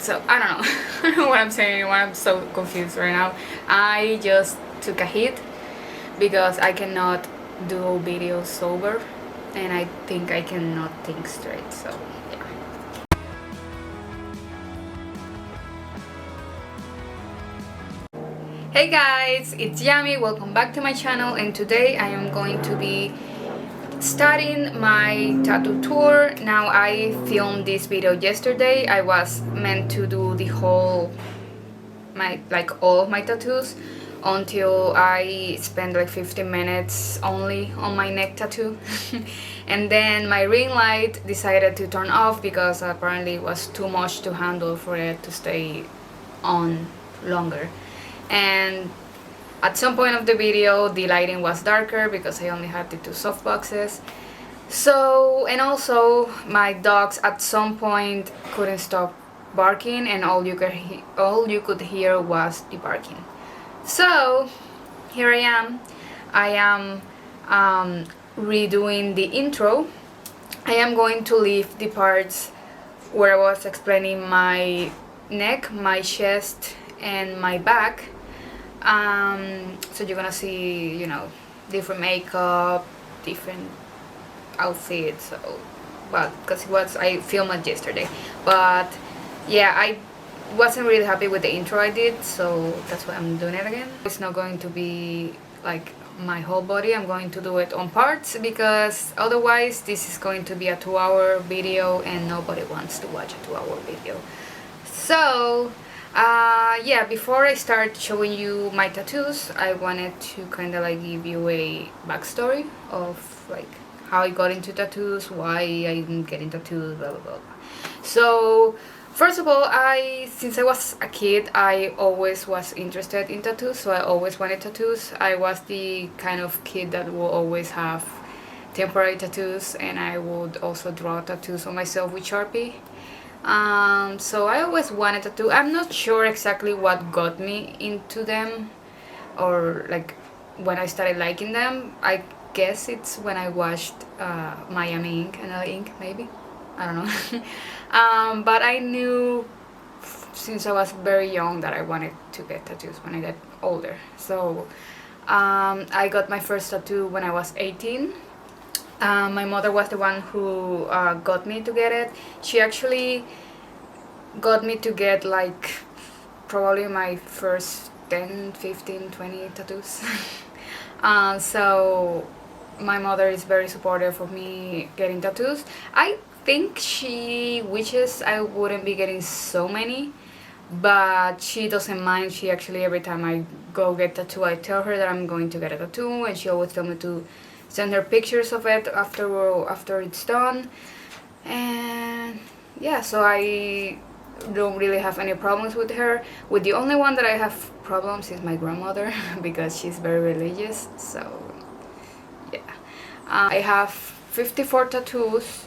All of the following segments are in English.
So I don't know. I don't know what I'm saying anymore. I'm so confused right now. I just took a hit because I cannot do videos sober, and I think I cannot think straight. So yeah. Hey guys, it's Yami. Welcome back to my channel, and today I am going to be starting my tattoo tour. Now, I filmed this video yesterday. I was meant to do the whole all of my tattoos until I spent like 15 minutes only on my neck tattoo. And then my ring light decided to turn off because apparently it was too much to handle for it to stay on longer. And at some point of the video the lighting was darker because I only had the two soft boxes. So, and also my dogs at some point couldn't stop barking, and all you could hear was the barking. So here I am. I am redoing the intro. I am going to leave the parts where I was explaining my neck, my chest, and my back. So you're gonna see, you know, different makeup, different outfits. So, but because I filmed it yesterday, but yeah, I wasn't really happy with the intro I did, so that's why I'm doing it again. It's not going to be like my whole body. I'm going to do it on parts because otherwise this is going to be a 2-hour video and nobody wants to watch a 2-hour video. So yeah, before I start showing you my tattoos, I wanted to kind of like give you a backstory of like how I got into tattoos, why I didn't get into tattoos, blah blah blah. So first of all, since I was a kid, I always was interested in tattoos, so I always wanted tattoos. I was the kind of kid that will always have temporary tattoos, and I would also draw tattoos on myself with Sharpie. So I always wanted a tattoo. I'm not sure exactly what got me into them, or like when I started liking them. I guess it's when I watched Miami Ink and LA Ink, maybe. I don't know. But I knew since I was very young that I wanted to get tattoos when I get older. So I got my first tattoo when I was 18. My mother was the one who got me to get it. She actually got me to get like probably my first 10, 15, 20 tattoos. So my mother is very supportive of me getting tattoos. I think she wishes I wouldn't be getting so many, but she doesn't mind. She actually, every time I go get tattoo, I tell her that I'm going to get a tattoo, and she always tells me to send her pictures of it after it's done. And yeah, so I don't really have any problems with her. With the only one that I have problems is my grandmother because she's very religious. So yeah, I have 54 tattoos,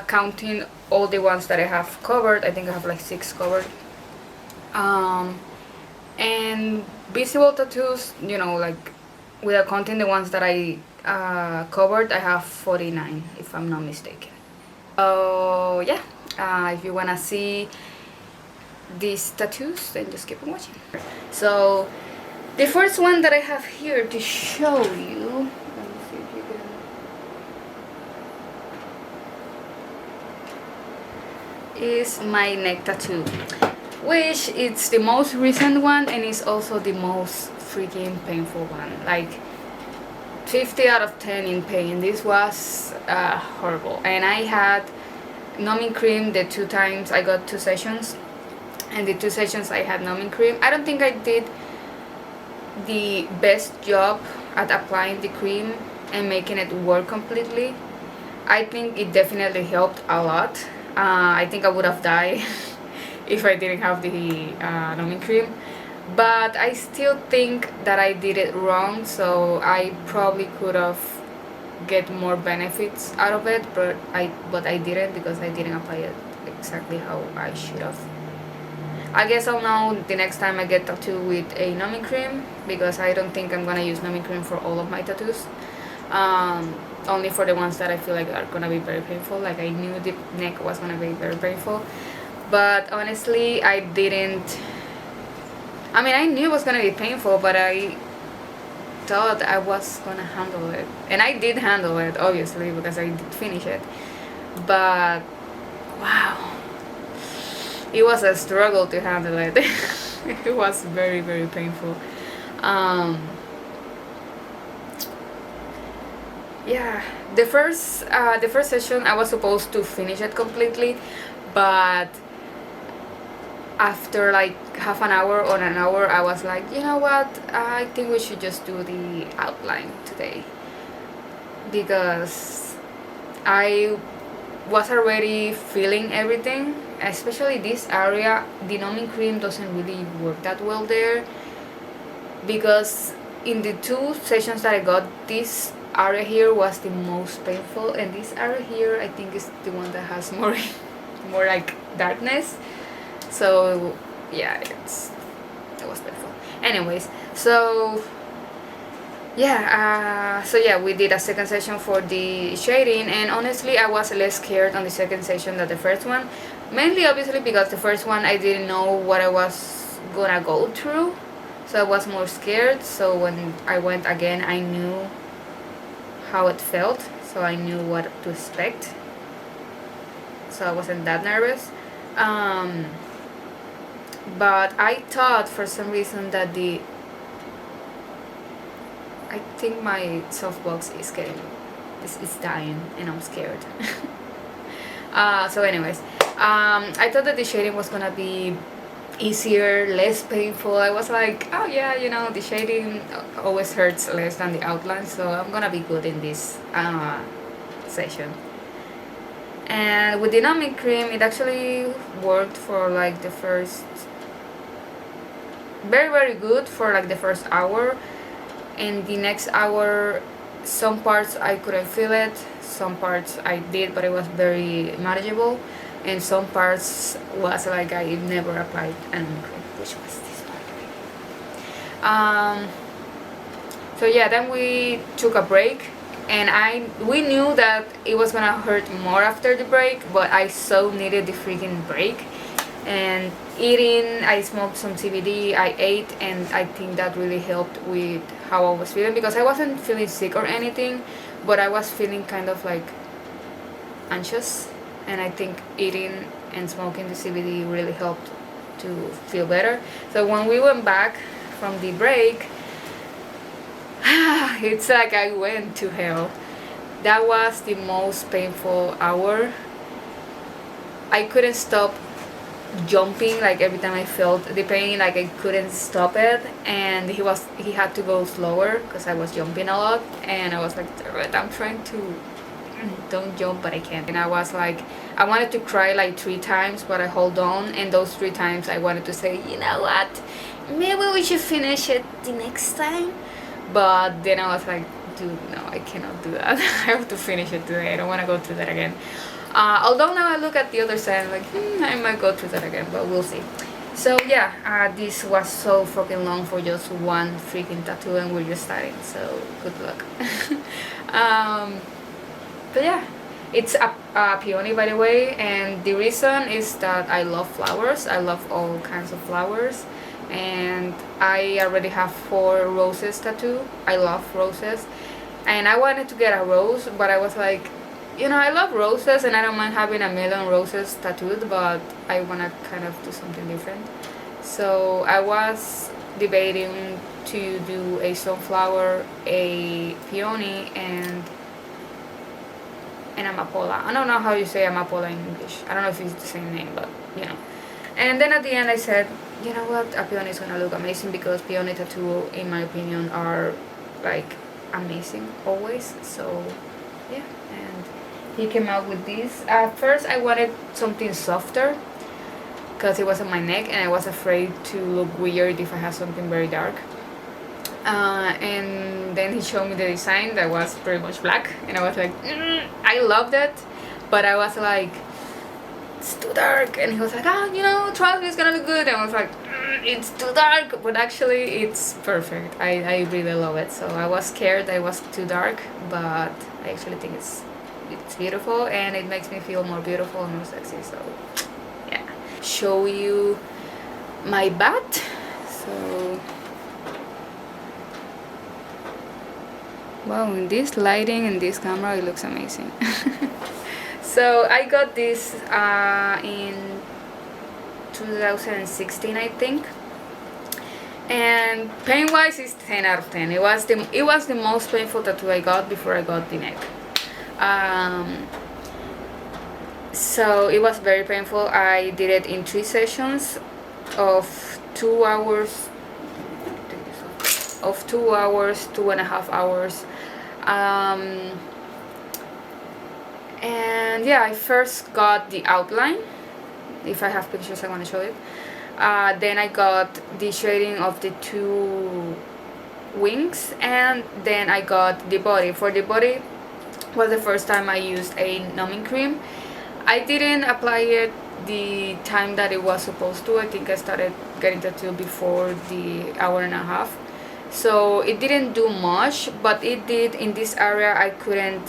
counting all the ones that I have covered. I think I have like 6 covered. And visible tattoos, you know, like without counting the ones that I covered, I have 49 if I'm not mistaken. So yeah, if you wanna see these tattoos, then just keep on watching. So the first one that I have here to show you, let me see if you can, is my neck tattoo, which it's the most recent one and is also the most freaking painful one. Like 50 out of 10 in pain. This was horrible. And I had numbing cream the 2 times. I got 2 sessions, and the 2 sessions I had numbing cream. I don't think I did the best job at applying the cream and making it work completely. I think it definitely helped a lot. I think I would have died if I didn't have the numbing cream. But I still think that I did it wrong, so I probably could have get more benefits out of it, but I didn't because I didn't apply it exactly how I should have. I guess I'll know the next time I get tattoo with a numbing cream, because I don't think I'm gonna use numbing cream for all of my tattoos. Only for the ones that I feel like are gonna be very painful. Like I knew the neck was gonna be very painful. But honestly, I didn't. I mean, I knew it was gonna be painful, but I thought I was gonna handle it, and I did handle it, obviously, because I did finish it. But wow, it was a struggle to handle it. It was very, very painful. Um, yeah, the first session I was supposed to finish it completely, but after like half an hour or an hour, I was like, you know what? I think we should just do the outline today because I was already feeling everything, especially this area. The numbing cream doesn't really work that well there because in the two sessions that I got, this area here was the most painful, and this area here I think is the one that has more more like darkness. So yeah, it was painful. Anyways, so we did a second session for the shading, and honestly I was less scared on the second session than the first one, mainly obviously because the first one I didn't know what I was gonna go through, so I was more scared. So when I went again, I knew how it felt, so I knew what to expect, so I wasn't that nervous. But I thought for some reason that I think my softbox is dying, and I'm scared. So anyways, I thought that the shading was gonna be easier, less painful. I was like, oh yeah, the shading always hurts less than the outline, so I'm gonna be good in this session. And with the numbing cream, it actually worked for like the first, very, very good for like the first hour. And the next hour, some parts I couldn't feel it, some parts I did, but it was very manageable, and some parts was like I never applied an cream, which was this one. So yeah, then we took a break, and we knew that it was gonna hurt more after the break, but I so needed the freaking break. And eating, I smoked some CBD, I ate, and I think that really helped with how I was feeling, because I wasn't feeling sick or anything, but I was feeling kind of like anxious, and I think eating and smoking the CBD really helped to feel better. So when we went back from the break, it's like I went to hell. That was the most painful hour. I couldn't stop jumping, like every time I felt the pain, like I couldn't stop it, and he had to go slower because I was jumping a lot, and I was like, I'm trying to don't jump, but I can't. And I was like, I wanted to cry like 3 times, but I hold on, and those 3 times I wanted to say, you know what, maybe we should finish it the next time. But then I was like, dude, no, I cannot do that. I have to finish it today. I don't want to go through that again. Although now I look at the other side, I'm like, I might go through that again, but we'll see. So yeah, this was so fucking long for just one freaking tattoo, and we're just starting, so good luck. But yeah, it's a peony, by the way, and the reason is that I love flowers. I love all kinds of flowers, and I already have 4 roses tattoo. I love roses, and I wanted to get a rose, but I was like, I love roses, and I don't mind having a million roses tattooed, but I want to kind of do something different. So I was debating to do a sunflower, a peony, and an amapola. I don't know how you say amapola in English. I don't know if it's the same name, but And then at the end I said, you know what, a peony is gonna look amazing, because peony tattoo, in my opinion, are like amazing always. So yeah, and he came out with this. At first I wanted something softer because it was on my neck, and I was afraid to look weird if I had something very dark. And then he showed me the design that was pretty much black, and I was like, I loved it, but I was like, it's too dark. And he was like, trust me, it's gonna look good. And I was like, it's too dark, but actually it's perfect. I really love it. So I was scared that it was too dark, but I actually think it's beautiful, and it makes me feel more beautiful and more sexy. So yeah, show you my bat. So wow, in this lighting and this camera it looks amazing. So I got this in 2016, I think, and pain wise it's 10 out of 10. It was the most painful tattoo I got before I got the neck. So it was very painful. I did it in 3 sessions of 2 hours, 2.5 hours. And yeah, I first got the outline. If I have pictures, I want to show it. Then I got the shading of the 2 wings, and then I got the body. For the body was the first time I used a numbing cream. I didn't apply it the time that it was supposed to. I think I started getting tattooed before the hour and a half. So it didn't do much, but it did in this area. I couldn't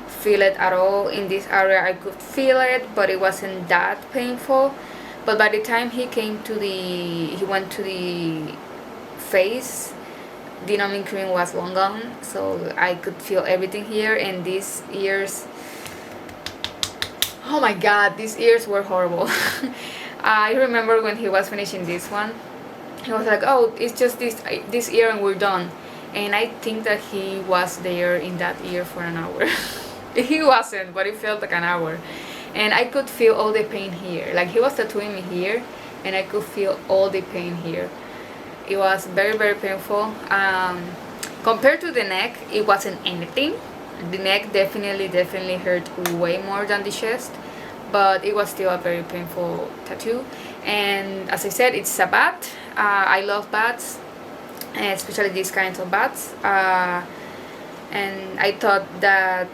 feel it at all. In this area I could feel it, but it wasn't that painful. But by the time he went to the face, the numbing cream was long gone, so I could feel everything here. And these ears, oh my god, these ears were horrible. I remember when he was finishing this one, he was like, oh, it's just this ear and we're done. And I think that he was there in that ear for an hour. He wasn't, but it felt like an hour. And I could feel all the pain here. Like, he was tattooing me here, and I could feel all the pain here. It was very, very painful. Compared to the neck, it wasn't anything. The neck definitely hurt way more than the chest, but it was still a very painful tattoo. And as I said, it's a bat. I love bats, especially these kinds of bats. And I thought that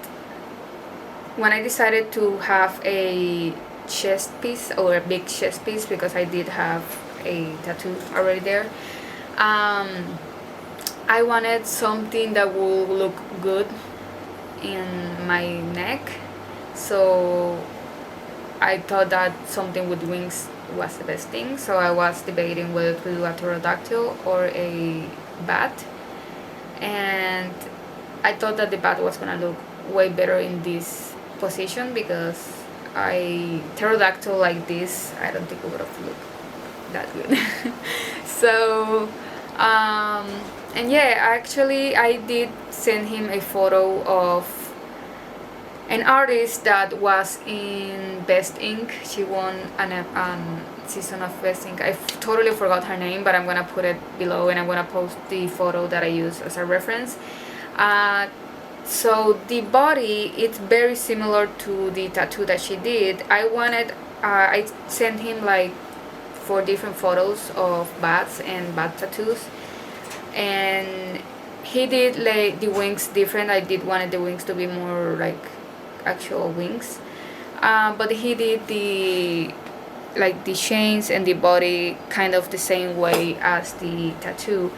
when I decided to have a chest piece, or a big chest piece, because I did have a tattoo already there, I wanted something that would look good in my neck. So I thought that something with wings was the best thing. So I was debating whether to do a pterodactyl or a bat, and I thought that the bat was gonna look way better in this position, because pterodactyl like this, I don't think it would have looked that good. So and yeah, actually I did send him a photo of an artist that was in Best Ink. She won an season of Best Ink. I totally forgot her name, but I'm gonna put it below, and I'm gonna post the photo that I used as a reference. So the body, it's very similar to the tattoo that she did. I sent him like 4 different photos of bats and bat tattoos, and he did like the wings different. I wanted the wings to be more like actual wings, but he did the chains and the body kind of the same way as the tattoo.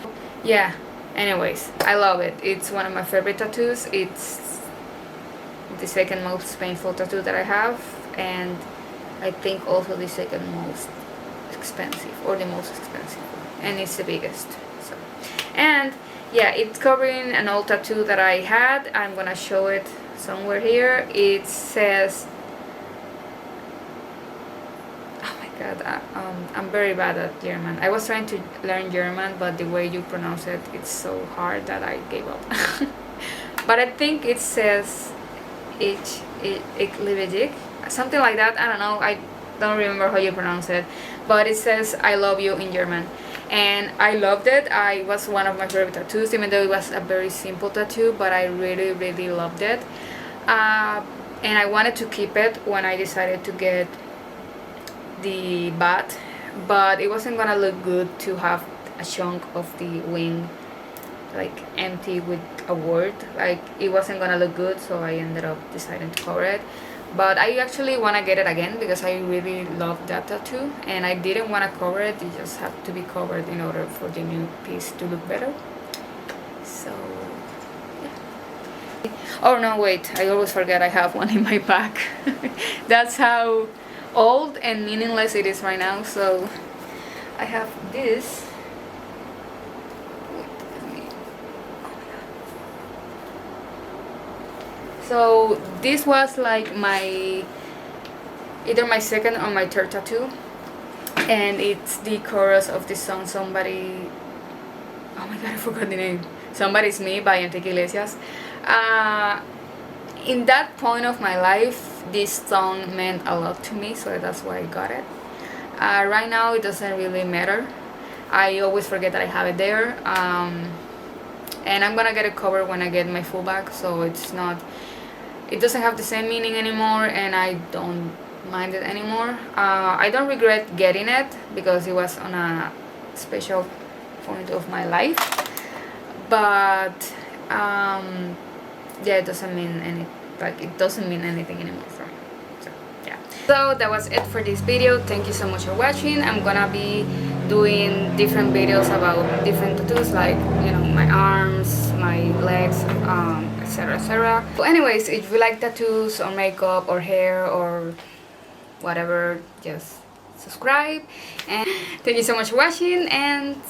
Yeah, anyways, I love it. It's one of my favorite tattoos. It's the second most painful tattoo that I have, and I think also the second most expensive, or the most expensive, and it's the biggest. So, and yeah, it's covering an old tattoo that I had. I'm gonna show it somewhere here. It says, oh my god, I'm very bad at German. I was trying to learn German, but the way you pronounce it, it's so hard that I gave up. But I think it says ich liebe dich, something like that. I don't know, I don't remember how you pronounce it, but it says I love you in German. And I loved it. It was one of my favorite tattoos, even though it was a very simple tattoo, but I really, really loved it. And I wanted to keep it when I decided to get the bat, but it wasn't gonna look good to have a chunk of the wing like empty with a word. Like, it wasn't gonna look good, so I ended up deciding to cover it. But I actually want to get it again, because I really love that tattoo, and I didn't want to cover it. It just had to be covered in order for the new piece to look better. So yeah. Oh no, wait, I always forget I have one in my back. That's how old and meaningless it is right now. So I have this. So this was like my either my second or my third tattoo, and it's the chorus of the song Somebody. Oh my god, I forgot the name. Somebody's Me by Enrique Iglesias. In that point of my life, this song meant a lot to me, so that's why I got it. Right now, it doesn't really matter. I always forget that I have it there. And I'm gonna get it covered when I get my full bag, so it doesn't have the same meaning anymore, and I don't mind it anymore. I don't regret getting it because it was on a special point of my life, but yeah, it doesn't mean anything anymore for me. So yeah, so that was it for this video. Thank you so much for watching. I'm gonna be doing different videos about different tattoos, like, you know, my arms, my legs, etc. So anyways, if you like tattoos or makeup or hair or whatever, just subscribe, and thank you so much for watching, and